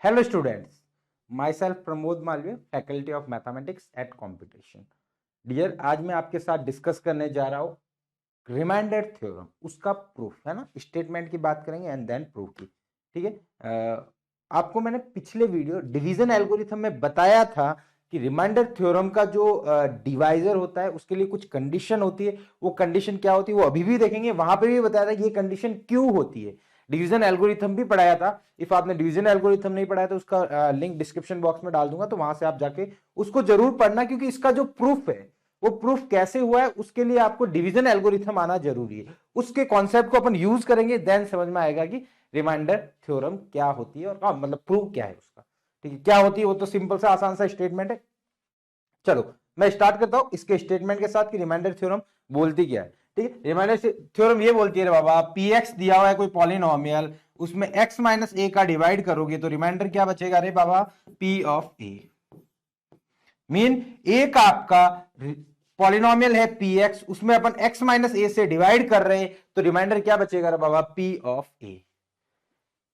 Hello students, myself Pramod Malviya, faculty of mathematics at competition. Dear, आज मैं आपके साथ डिस्कस करने जा रहा हूँ रिमाइंडर थ्योरम, उसका प्रूफ है ना। स्टेटमेंट की बात करेंगे एंड देन प्रूफ की। ठीक है। आपको मैंने पिछले वीडियो डिवीजन एल्गोरिथम में बताया था कि रिमाइंडर थ्योरम का जो डिवाइजर होता है उसके लिए कुछ कंडीशन होती है। वो कंडीशन क्या होती है वो अभी भी देखेंगे। वहां पे भी बताया था कि ये कंडीशन क्यों होती है। डिवीजन एल्गोरिथम भी पढ़ाया था। इफ आपने डिवीजन एल्गोरिथम नहीं पढ़ाया तो उसका लिंक डिस्क्रिप्शन बॉक्स में डाल दूंगा, तो वहां से आप जाके उसको जरूर पढ़ना, क्योंकि इसका जो प्रूफ है वो प्रूफ कैसे हुआ है उसके लिए आपको डिवीजन एल्गोरिथम आना जरूरी है। उसके कॉन्सेप्ट को अपन यूज करेंगे, देन समझ में आएगा कि रिमाइंडर थ्योरम क्या होती है और मतलब प्रूफ क्या है उसका। ठीक है, क्या होती है वो तो सिंपल सा आसान सा स्टेटमेंट है। चलो मैं स्टार्ट करता हूं इसके स्टेटमेंट के साथ कि रिमाइंडर थ्योरम बोलती क्या है। ठीक है, रिमाइंडर थ्योरम ये बोलती है रे बाबा, पी एक्स दिया हुआ है कोई पॉलिनोमियल, उसमें x माइनस ए का डिवाइड करोगे तो रिमाइंडर क्या बचेगा रे बाबा, p ऑफ ए। मीन एक आपका पॉलिनोमियल है पी एक्स, उसमें अपन x माइनस ए से डिवाइड कर रहे हैं तो रिमाइंडर क्या बचेगा रे बाबा, p ऑफ ए।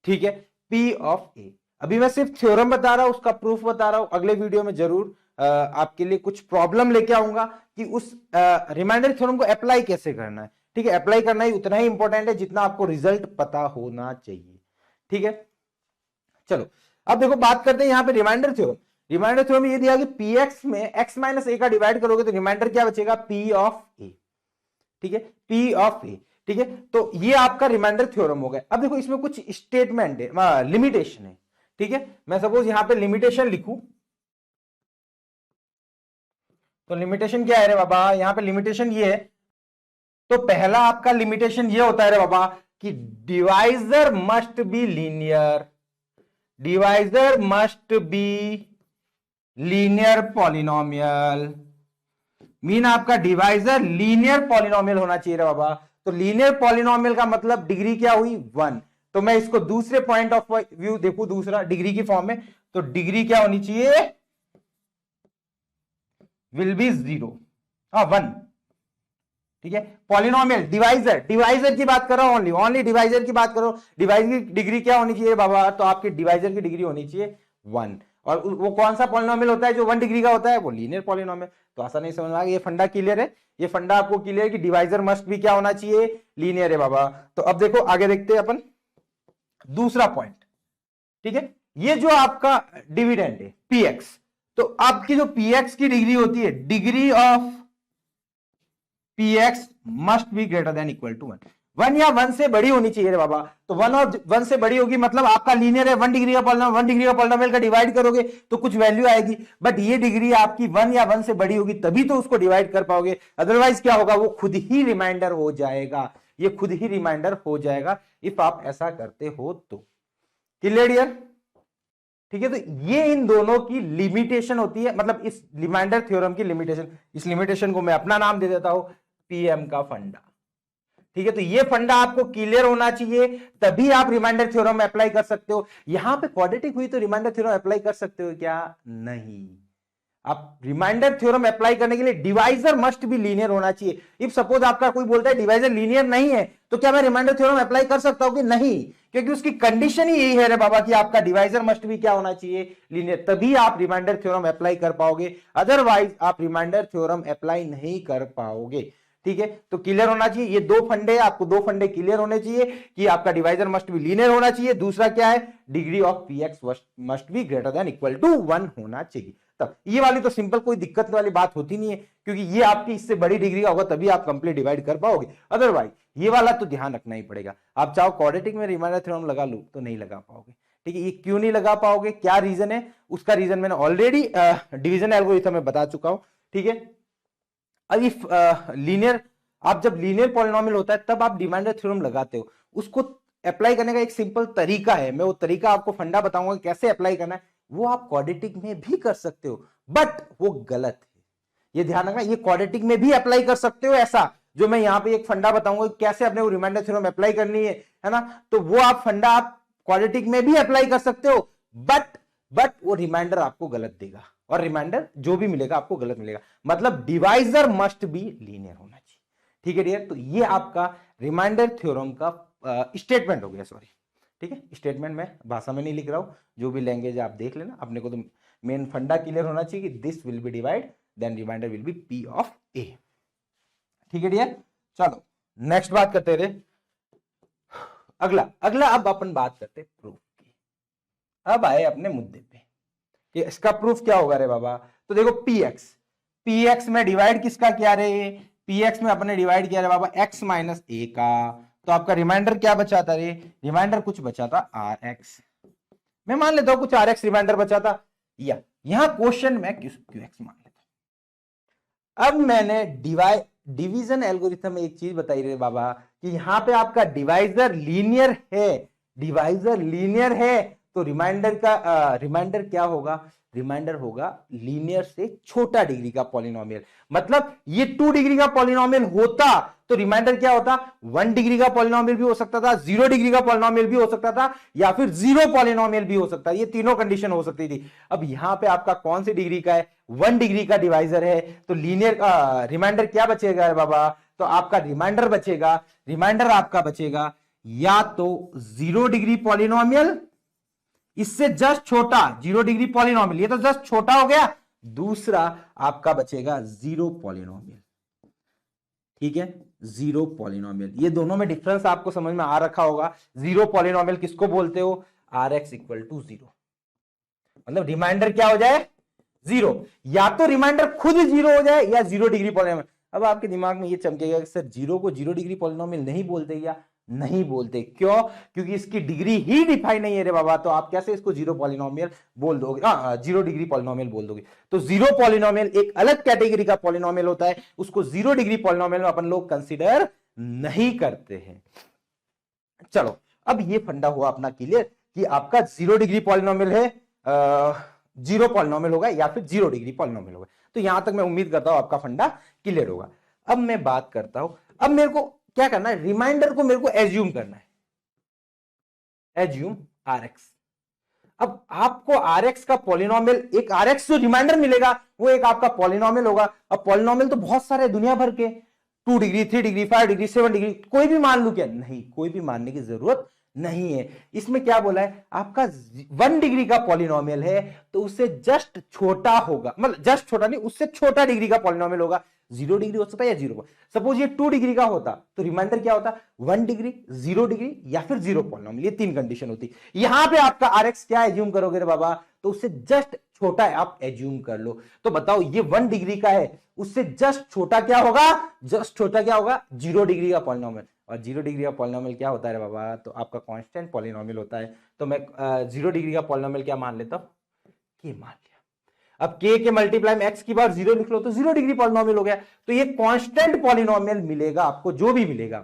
ठीक है, p ऑफ ए। अभी मैं सिर्फ थ्योरम बता रहा हूं, उसका प्रूफ बता रहा हूं। अगले वीडियो में जरूर आपके लिए कुछ प्रॉब्लम लेके आऊंगा कि उस रिमाइंडर थ्योरम को अप्लाई कैसे करना है। ठीक है, अप्लाई करना ही उतना ही इंपॉर्टेंट है जितना आपको रिजल्ट पता होना चाहिए। ठीक है, चलो अब देखो बात करते हैं यहां पे रिमाइंडर थ्योरम। रिमाइंडर थ्योरम ये दिया कि पी एक्स में x माइनस ए का डिवाइड करोगे तो रिमाइंडर क्या बचेगा, p ऑफ ए। ठीक है, p ऑफ ए। ठीक है, तो ये आपका रिमाइंडर थ्योरम हो गया। अब देखो इसमें कुछ स्टेटमेंट है, लिमिटेशन है। ठीक है, मैं सपोज यहां पे लिमिटेशन लिखूं तो लिमिटेशन क्या है रे बाबा, यहां पे लिमिटेशन ये है। तो पहला आपका लिमिटेशन ये होता है रे बाबा कि divisor must be linear, divisor must be linear polynomial. Mean आपका डिवाइजर लीनियर पॉलिनोमियल होना चाहिए रे बाबा। तो लीनियर पॉलिनोमियल का मतलब डिग्री क्या हुई, 1। तो मैं इसको दूसरे पॉइंट ऑफ व्यू देखूं, दूसरा डिग्री की फॉर्म में, तो डिग्री क्या होनी चाहिए, विल बी 0, 1। ठीक है, पॉलिनोमियल डिवाइजर, डिवाइजर की बात कर रहा हूं, ओनली ओनली डिवाइजर की बात करो। डिवाइजर की डिग्री क्या होनी चाहिए बाबा, तो आपकी डिवाइजर की डिग्री होनी चाहिए 1। और वो कौन सा पॉलिनोमियल होता है जो 1 डिग्री का होता है, वो लीनियर पॉलिनोमियल। तो ऐसा नहीं समझ में आ गया, ये फंडा क्लियर है। ये फंडा आपको क्लियर है कि डिवाइजर मस्ट भी क्या होना चाहिए, लीनियर है बाबा। तो अब देखो आगे देखते हैं अपन दूसरा पॉइंट। ठीक है, ये जो आपका डिविडेंड है पीएक्स, तो आपकी जो पीएक्स की डिग्री होती है, degree of px must be greater than equal to 1। 1 या 1 से बड़ी होनी चाहिए रे बाबा। तो 1 और 1 से बड़ी होगी मतलब आपका लीनियर है। 1 डिग्री का पॉलिनोमियल, 1 डिग्री का पॉलिनोमियल का डिवाइड करोगे तो कुछ वैल्यू आएगी, बट ये डिग्री आपकी 1 या 1 से बड़ी होगी तभी तो उसको डिवाइड कर पाओगे। अदरवाइज क्या होगा, वो खुद ही रिमाइंडर हो जाएगा। ये खुद ही रिमाइंडर हो जाएगा इफ आप ऐसा करते हो तो। Clear dear? ठीक है, तो ये इन दोनों की लिमिटेशन होती है, मतलब इस रिमाइंडर थ्योरम की लिमिटेशन। इस लिमिटेशन को मैं अपना नाम दे देता हूं, पीएम का फंडा। ठीक है, तो ये फंडा आपको क्लियर होना चाहिए, तभी आप रिमाइंडर थ्योरम अप्लाई कर सकते हो। यहां पे क्वाड्रेटिक हुई तो रिमाइंडर थ्योरम अप्लाई कर सकते हो क्या, नहीं। आप रिमाइंडर थ्योरम अप्लाई करने के लिए डिवाइजर मस्ट भी लीनियर होना चाहिए। इफ सपोज आपका कोई बोलता है डिवाइजर लीनियर नहीं है, तो क्या मैं रिमाइंडर थ्योरम अप्लाई कर सकता हूं कि नहीं, क्योंकि उसकी कंडीशन ही यही है रे बाबा कि आपका डिवाइजर मस्ट भी क्या होना चाहिए, लीनियर, तभी आप रिमाइंडर थ्योरम अप्लाई कर पाओगे। अदरवाइज आप रिमाइंडर थ्योरम अप्लाई नहीं कर पाओगे। ठीक है, तो क्लियर होना चाहिए ये दो फंडे, आपको दो फंडे क्लियर होने चाहिए कि आपका डिवाइजर मस्ट बी लीनियर होना चाहिए। दूसरा क्या है, degree of PX must be greater than equal to 1 होना चाहिए। तब ये वाली तो सिंपल, कोई दिक्कत वाली बात होती नहीं है, क्योंकि ये आपकी इससे बड़ी डिग्री का होगा तभी आप कंप्लीट डिवाइड कर पाओगे। अदरवाइज ये वाला तो ध्यान रखना ही पड़ेगा। आप चाहो क्वाड्रेटिक में रिमाइंडर थ्योरम लगा लो तो नहीं लगा पाओगे। ठीक है, ये क्यों नहीं लगा पाओगे, क्या रीजन है, उसका रीजन मैंने ऑलरेडी डिवीजन एल्गोरिथम में बता चुका हूं। ठीक है, अब इफ लीनियर, आप जब लीनियर पॉलिनोमियल होता है तब आप रिमाइंडर थ्योरम लगाते हो। उसको अप्लाई करने का एक सिंपल तरीका है, मैं वो तरीका आपको फंडा बताऊंगा कैसे अप्लाई करना है। वो आप क्वाड्रेटिक में भी कर सकते हो, बट वो गलत है, ये ध्यान रखना। ये क्वाड्रेटिक में भी अप्लाई कर सकते हो, ऐसा जो मैं यहां पे एक फंडा बताऊंगा कैसे अपने वो रिमाइंडर थ्योरम अप्लाई करनी है ना। तो वो आप फंडा आप क्वाड्रेटिक में भी अप्लाई कर सकते हो, बट वो रिमाइंडर आपको गलत देगा, और रिमाइंडर जो भी मिलेगा आपको गलत मिलेगा। मतलब डिवाइजर मस्ट बी लीनियर होना चाहिए। ठीक है डियर, तो ये आपका रिमाइंडर थ्योरम का स्टेटमेंट हो गया, सॉरी। ठीक है, स्टेटमेंट में भाषा में नहीं लिख रहा हूं, जो भी लैंग्वेज आप देख लेना, अपने को तो मेन फंडा क्लियर होना चाहिए कि this will be divide then remainder will be P of A. ठीक है डियर, चलो नेक्स्ट बात करते रहे। अगला अगला अब अपन बात करते प्रूफ की। अब आए अपने मुद्दे पे कि इसका प्रूफ क्या होगा रे बाबा। तो देखो पीएक्स में डिवाइड किसका किया रे, पीएक्स में अपने डिवाइड किया रे बाबा एक्स माइनस ए का, तो आपका रिमाइंडर क्या बचा था रे, रिमाइंडर कुछ बचा था आर एक्स, मैं मान लेता हूं कुछ आर एक्स रिमाइंडर बचा था, या यहां क्वेश्चन में क्यू एक्स मान लेता हूं। अब मैंने डिवीजन एल्गोरिथम में एक चीज बताई रे बाबा कि यहां पे आपका डिवाइजर लीनियर है, डिवाइजर लीनियर है, तो रिमाइंडर क्या होगा, रिमाइंडर होगा लीनियर से छोटा डिग्री का पॉलिनोमियल। मतलब ये 2 डिग्री का पॉलिनोमियल होता तो रिमाइंडर क्या होता, 1 डिग्री का पॉलिनोमियल भी हो सकता था, 0 डिग्री का पॉलिनोमियल भी हो सकता था, या फिर 0 पॉलिनोमियल भी हो सकता है, ये तीनों कंडीशन हो सकती थी। अब यहां पे आपका कौन सी डिग्री का है, 1 डिग्री का डिवाइजर है, तो लीनियर रिमाइंडर क्या बचेगा बाबा, तो आपका रिमाइंडर बचेगा, रिमाइंडर आपका बचेगा या तो 0 डिग्री पॉलिनोमियल, इससे जस्ट छोटा 0 डिग्री पॉलिनोमियल, ये तो जस्ट छोटा हो गया, दूसरा आपका बचेगा 0 पॉलिनोमियल। ठीक है, 0 पॉलिनोमियल, ये दोनों में डिफरेंस आपको समझ में आ रखा होगा। 0 पॉलिनोमियल किसको बोलते हो, आर एक्स इक्वल टू 0, मतलब रिमाइंडर क्या हो जाए 0, या तो रिमाइंडर खुद 0 हो जाए या 0 डिग्री पॉलिनोमियल। अब आपके दिमाग में ये चमकेगा कि सर 0 को 0 डिग्री पॉलिनोमियल नहीं बोलते, या नहीं बोलते, क्यों, क्योंकि इसकी डिग्री ही डिफाइन नहीं है रे बाबा, तो आप कैसे इसको 0 पॉलिनोमियल बोल दोगे, 0 डिग्री पॉलिनोमियल बोल दोगे। तो 0 पॉलिनोमियल एक अलग कैटेगरी का पॉलिनोमियल होता है, उसको 0 डिग्री पॉलिनोमियल में अपन लोग कंसीडर नहीं करते हैं। चलो अब ये फंडा हुआ अपना क्लियर कि आपका 0 डिग्री पॉलिनोमियल है, 0 पॉलिनोमियल होगा या फिर 0 डिग्री पॉलिनोमियल होगा। तो यहां तक मैं उम्मीद करता हूं आपका फंडा क्लियर होगा। अब मैं बात करता हूं, अब मेरे को क्या करना है, रिमाइंडर को मेरे को एज्यूम करना है, एज्यूम आर एक्स। अब आपको आर एक्स का पॉलिनोमियल, एक आर एक्स जो रिमाइंडर मिलेगा वो एक आपका पॉलिनोमियल होगा। अब पॉलिनोमियल तो बहुत सारे दुनिया भर के, 2 डिग्री 3 डिग्री 5 डिग्री 7 डिग्री, कोई भी मान लू क्या, नहीं कोई भी मानने की जरूरत नहीं है। इसमें क्या बोला है, आपका 1 डिग्री का पॉलिनोमियल है तो उससे जस्ट छोटा होगा, मतलब जस्ट छोटा नहीं, उससे छोटा डिग्री का पॉलिनोमियल होगा, 0 डिग्री हो सकता है या 0। सपोज ये 2 डिग्री का होता तो रिमाइंडर क्या होता, 1 डिग्री 0 डिग्री या फिर 0 पॉलिनोमियल, ये 3 कंडीशन होती। यहां पे आपका आरएक्स क्या एज्यूम करोगे रे बाबा, तो उससे जस्ट छोटा है आप एज्यूम कर लो। तो बताओ ये 1 डिग्री का है, उससे जस्ट छोटा क्या होगा, जस्ट छोटा क्या होगा, 0 डिग्री का पॉलिनोमियल। और 0 डिग्री का पॉलिनोमियल क्या होता है रे बाबा, तो आपका कांस्टेंट पॉलिनोमियल होता है। तो मैं 0 डिग्री का पॉलिनोमियल क्या मान लेता हूं, के मान लिया। अब k के मल्टीप्लाई में x की बार 0 लिख लो तो 0 डिग्री पॉलिनोमियल हो गया। तो ये कांस्टेंट पॉलिनोमियल मिलेगा आपको, जो भी मिलेगा।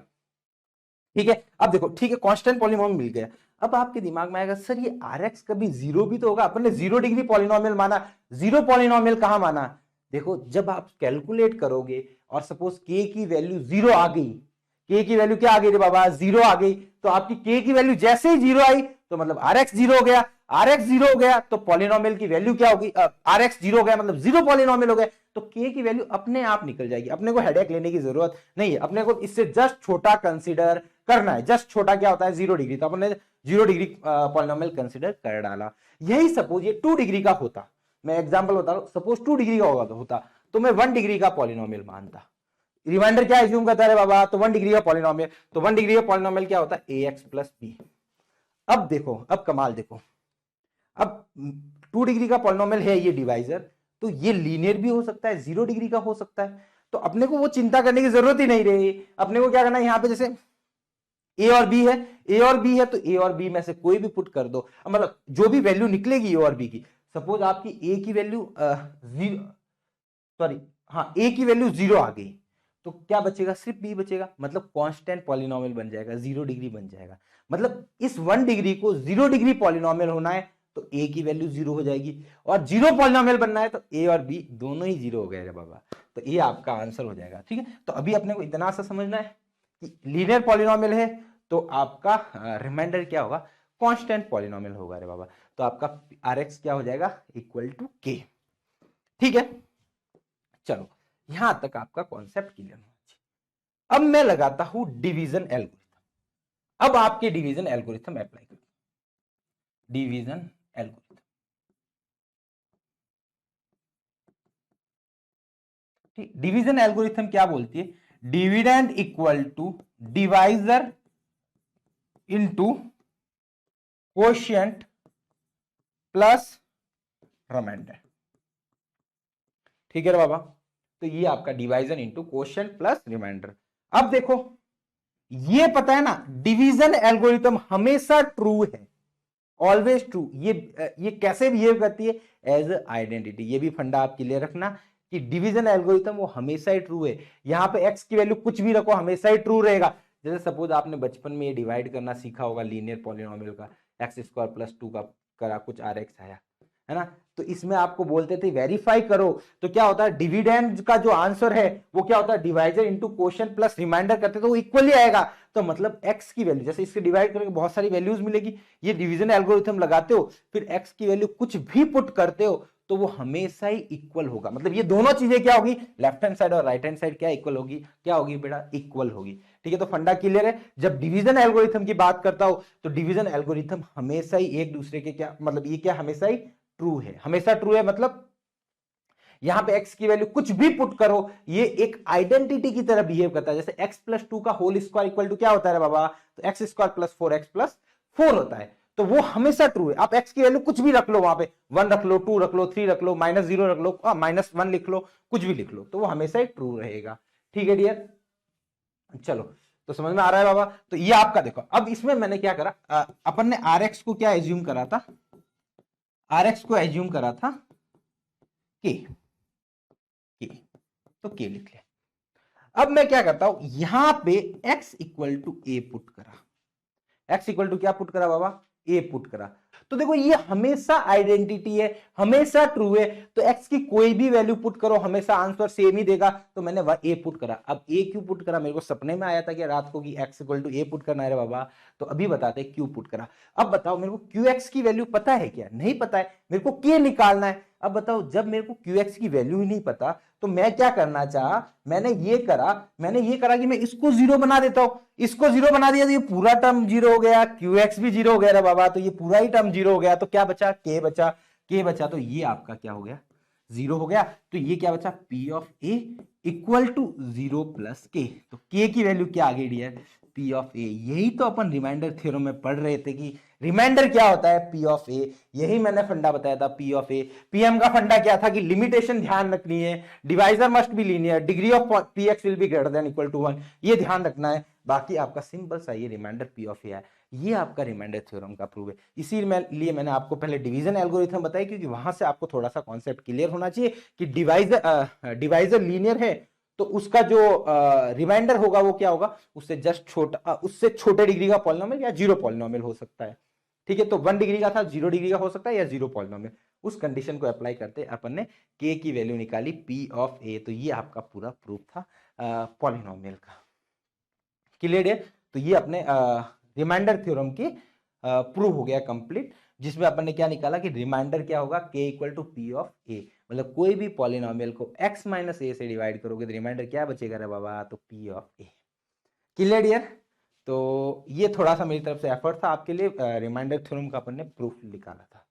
ठीक है, अब देखो, ठीक है कांस्टेंट पॉलिनोमियल मिल गया। अब आपके दिमाग में आएगा सर ये rx कभी 0 भी तो होगा, अपन ने 0 डिग्री पॉलिनोमियल माना, 0 पॉलिनोमियल कहां माना। देखो जब आप कैलकुलेट करोगे और सपोज k की वैल्यू 0 आ गई, k की वैल्यू क्या आ गई रे बाबा, 0 आ गई, तो आपकी k की वैल्यू जैसे ही 0 आई तो मतलब rx 0 हो गया, rx 0 हो गया तो पॉलिनोमियल की वैल्यू क्या होगी, rx 0 हो गया मतलब 0 पॉलिनोमियल हो गया, तो k की वैल्यू अपने आप निकल जाएगी। अपने को हेडेक लेने की जरूरत नहीं है, अपने को इससे जस्ट छोटा कंसीडर करना है। जस्ट छोटा क्या होता है, 0 डिग्री, तो अपने 0 डिग्री पॉलिनोमियल कंसीडर कर डाला। यही सपोज ये 2 डिग्री का होता, मैं एग्जांपल बता रहा हूं, सपोज 2 डिग्री का होता तो मैं 1 डिग्री का पॉलिनोमियल मानता। रिमाइंडर क्या एज्यूम करता है बाबा, तो 1 डिग्री का पॉलिनोमियल, तो 1 डिग्री का पॉलिनोमियल क्या होता है, ax प्लस बी। अब देखो, अब कमाल देखो, अब 2 डिग्री का पॉलिनोमियल है ये डिवाइजर, तो ये लीनियर भी हो सकता है, 0 डिग्री का हो सकता है, तो अपने को वो चिंता करने की जरूरत ही नहीं रही। अपने को क्या करना है, यहां पे जैसे a और b है, a और b है तो a और b में से कोई भी पुट कर दो, मतलब जो भी वैल्यू निकलेगी a और b की। सपोज आपकी a की वैल्यू a की वैल्यू 0 आ गई तो क्या बचेगा, सिर्फ b बचेगा, मतलब कांस्टेंट पॉलिनोमियल बन जाएगा, 0 डिग्री बन जाएगा। मतलब इस 1 डिग्री को 0 डिग्री पॉलिनोमियल होना है तो a की वैल्यू 0 हो जाएगी, और 0 पॉलिनोमियल बनना है तो a और b दोनों ही 0 हो गए बाबा, तो ये आपका आंसर हो जाएगा। ठीक है, तो अभी अपने को इतना सा समझना है कि लीनियर पॉलिनोमियल है तो आपका रिमाइंडर क्या होगा, कांस्टेंट पॉलिनोमियल होगा रे बाबा, तो आपका rx क्या हो जाएगा, इक्वल टू k। ठीक है, चलो यहां तक आपका कॉन्सेप्ट क्लियर होना चाहिए। अब मैं लगाता हूं डिवीजन एल्गोरिथम। अब आपके डिवीजन एल्गोरिथम अप्लाई करो। Division algorithm. ठीक, डिवीजन एल्गोरिथम क्या बोलती है, dividend equal to divisor into quotient plus remainder. ठीक है बाबा, तो ये आपका divisor into quotient plus remainder. अब देखो ये पता है ना, डिवीजन एल्गोरिथम हमेशा ट्रू है, ऑलवेज ट्रू। ये कैसे बिहेव करती है, एज आइडेंटिटी। ये भी फंडा आप क्लियर रखना कि डिवीजन एल्गोरिथम वो हमेशा ही ट्रू है। यहां पे एक्स की वैल्यू कुछ भी रखो हमेशा ही ट्रू रहेगा। जैसे सपोज आपने बचपन में ये डिवाइड करना सीखा होगा लीनियर पॉलिनोमियल का, एक्स स्क्वायर प्लस 2 का करा, कुछ आर एक्स आया है ना, तो इसमें आपको बोलते थे वेरीफाई करो, तो क्या होता है डिविडेंड का जो आंसर है वो क्या होता है, divisor into quotient plus remainder करते तो वो इक्वली आएगा। तो मतलब एक्स की वैल्यू जैसे इसके डिवाइड करेंगे बहुत सारी वैल्यूज मिलेगी, ये डिवीजन एल्गोरिथम लगाते हो फिर एक्स की वैल्यू कुछ भी पुट करते हो तो वो हमेशा ही इक्वल होगा। मतलब ये दोनों चीजें क्या होगी, लेफ्ट हैंड साइड और राइट हैंड साइड क्या इक्वल होगी, क्या होगी बेटा, इक्वल होगी। ठीक है, तो फंडा क्लियर है। जब डिवीजन एल्गोरिथम की बात करता हूं तो डिवीजन एल्गोरिथम हमेशा ही एक दूसरे के क्या मतलब, ये क्या हमेशा ही ट्रू है, हमेशा ट्रू है। मतलब यहां पे x की वैल्यू कुछ भी पुट करो ये एक आइडेंटिटी की तरह बिहेव करता है। जैसे x प्लस 2 का होल स्क्वायर इक्वल टू क्या होता है बाबा, तो x square plus 4x plus 4 होता है, तो वो हमेशा ट्रू है। आप x की वैल्यू कुछ भी रख लो, वहां पे 1 रख लो, 2 रख लो, 3 रख लो, -0 रख लो, -1 लिख लो, कुछ भी लिख लो, तो वो हमेशा ही ट्रू रहेगा। ठीक है डियर, चलो तो समझ में आ रहा है बाबा। तो ये आपका देखो, अब इसमें मैंने क्या करा, अपन ने rx को क्या एज्यूम करा था, rx को एज्यूम करा था k, तो k लिख लिया। अब मैं क्या करता हूं, यहां पे x equal to a put करा, x इक्वल टू क्या पुट करा बाबा, a पुट करा। तो देखो ये हमेशा आइडेंटिटी है, हमेशा ट्रू है, तो x की कोई भी वैल्यू पुट करो हमेशा आंसर सेम ही देगा, तो मैंने a पुट करा। अब a क्यों पुट करा, मेरे को सपने में आया था कि रात को कि x equal to a put करना है रे बाबा, तो अभी बताते हैं क्यों पुट करा। अब बताओ मेरे को qx की वैल्यू पता है क्या, नहीं पता है, मेरे को k निकालना है। अब बताओ जब मेरे को qx की वैल्यू ही नहीं पता तो मैं क्या करना चाहा, मैंने ये करा कि मैं इसको जीरो बना देता हूं, इसको जीरो बना दिया तो ये पूरा टर्म जीरो हो गया, qx भी जीरो हो गया रे बाबा, तो ये पूरा ही टर्म जीरो हो गया, तो क्या बचा, k बचा, तो ये आपका क्या हो गया, जीरो हो गया। तो ये क्या बचा, p of a equal to 0 plus k, तो k की वैल्यू क्या आ गई डियर, p ऑफ a। यही तो अपन रिमाइंडर थ्योरम में पढ़ रहे थे कि रिमाइंडर क्या होता है, p ऑफ a। यही मैंने फंडा बताया था, p ऑफ a। pm का फंडा क्या था कि लिमिटेशन ध्यान रखनी है, divisor must be linear, degree of px will be greater than equal to 1, ये ध्यान रखना है। बाकी आपका सिंपल सा ये रिमाइंडर p ऑफ a है, ये आपका रिमाइंडर थ्योरम का प्रूव है। इसीलिए मैंने आपको पहले डिवीजन एल्गोरिथम बताया, क्योंकि वहां से आपको थोड़ा सा कॉन्सेप्ट क्लियर होना चाहिए कि डिवाइजर लीनियर है तो उसका जो रिमाइंडर होगा वो क्या होगा, उससे जस्ट छोटा, उससे छोटे डिग्री का पॉलिनोमियल या जीरो पॉलिनोमियल हो सकता है। ठीक है, तो 1 डिग्री का था, 0 डिग्री का हो सकता है या जीरो पॉलिनोमियल। उस कंडीशन को अप्लाई करते अपन ने k की वैल्यू निकाली p ऑफ a, तो ये आपका पूरा प्रूफ था पॉलिनोमियल का। क्लियर है, तो ये अपने रिमाइंडर थ्योरम की प्रूव हो गया कंप्लीट, जिसमें अपन ने क्या निकाला कि रिमाइंडर क्या होगा, k equal to p of a। मतलब कोई भी पॉलिनोमियल को x माइनस a से डिवाइड करोगे तो रिमाइंडर क्या बचेगा रे बाबा, तो p of a। Clear dear, तो ये थोड़ा सा मेरी तरफ से एफर्ट था आपके लिए, रिमाइंडर थ्योरम का अपन ने प्रूफ निकाला था।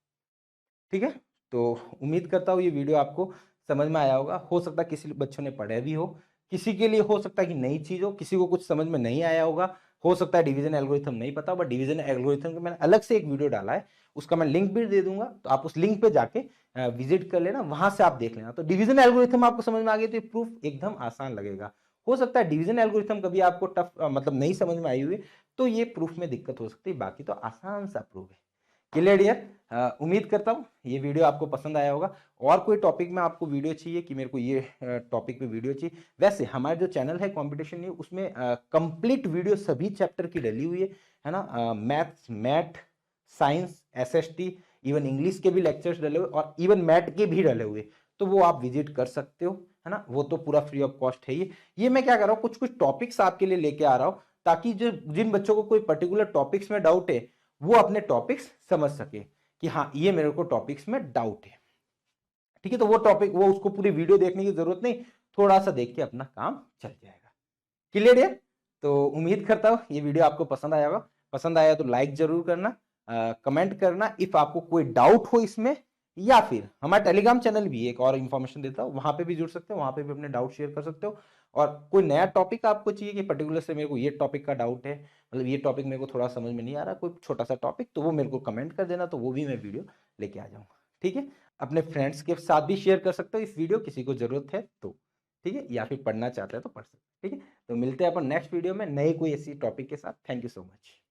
ठीक है, तो उम्मीद करता हूँ ये वीडियो आपको समझ में आया होगा। हो सकता है किसी बच्चों ने पढ़े भी हो, किसी के लिए हो सकता है कि नई चीज हो, किसी को कुछ समझ में नहीं आया होगा, हो सकता है डिवीजन एल्गोरिथम नहीं पता, बट डिवीजन एल्गोरिथम का मैंने अलग से एक वीडियो डाला है, उसका मैं लिंक भी दे दूंगा, तो आप उस लिंक पे जाके विजिट कर लेना, वहां से आप देख लेना। तो डिवीजन एल्गोरिथम आपको समझ में आ गया तो ये प्रूफ एकदम आसान लगेगा। हो सकता है डिवीजन एल्गोरिथम कभी आपको टफ मतलब नहीं समझ में आई हुई तो ये प्रूफ में दिक्कत हो सकती है, बाकी तो आसान सा प्रूफ है। क्लियर डियर, उम्मीद करता हूँ ये वीडियो आपको पसंद आया होगा। और कोई टॉपिक में आपको वीडियो चाहिए कि मेरे को ये टॉपिक पे वीडियो चाहिए, वैसे हमारा जो चैनल है कंपटीशन न्यू, उसमें कंप्लीट वीडियो सभी चैप्टर की डली हुई है ना, maths, math, science, SST, even English के भी लेक्चर्स डले हुए और इवन मैथ के भी डले हुए, तो वो आप विजिट कर सकते हो, है ना, वो तो पूरा फ्री ऑफ कॉस्ट है। ये मैं क्या कर रहा हूँ, कुछ कुछ टॉपिक्स आपके लिए लेके आ रहा हूँ, ताकि जो जिन बच्चों को कोई पर्टिकुलर टॉपिक्स में डाउट है वो अपने टॉपिक्स समझ सके कि हाँ ये मेरे को टॉपिक्स में डाउट है। ठीक है, तो वो टॉपिक वो उसको पूरी वीडियो देखने की जरूरत नहीं, थोड़ा सा देख के अपना काम चल जाएगा। क्लियर है, तो उम्मीद करता हूं ये वीडियो आपको पसंद आया होगा, पसंद आया तो लाइक जरूर करना, कमेंट करना इफ आपको कोई डाउट हो इसमें, या फिर हमारा टेलीग्राम चैनल भी एक और इन्फॉर्मेशन देता हूँ, वहां पे भी जुड़ सकते हो, वहां पे भी अपने डाउट शेयर कर सकते हो। और कोई नया टॉपिक आपको चाहिए कि पर्टिकुलर से मेरे को ये टॉपिक का डाउट है, मतलब ये टॉपिक मेरे को थोड़ा समझ में नहीं आ रहा, कोई छोटा सा टॉपिक, तो वो मेरे को कमेंट कर देना, तो वो भी मैं वीडियो लेके आ जाऊंगा। ठीक है, अपने फ्रेंड्स के साथ भी शेयर कर सकते हो इस वीडियो, किसी को जरूरत है तो। ठीक है, या फिर पढ़ना चाहते हैं तो पढ़ सकते हैं। ठीक है, तो मिलते हैं अपन नेक्स्ट वीडियो में नए कोई ऐसी टॉपिक के साथ। Thank you so much.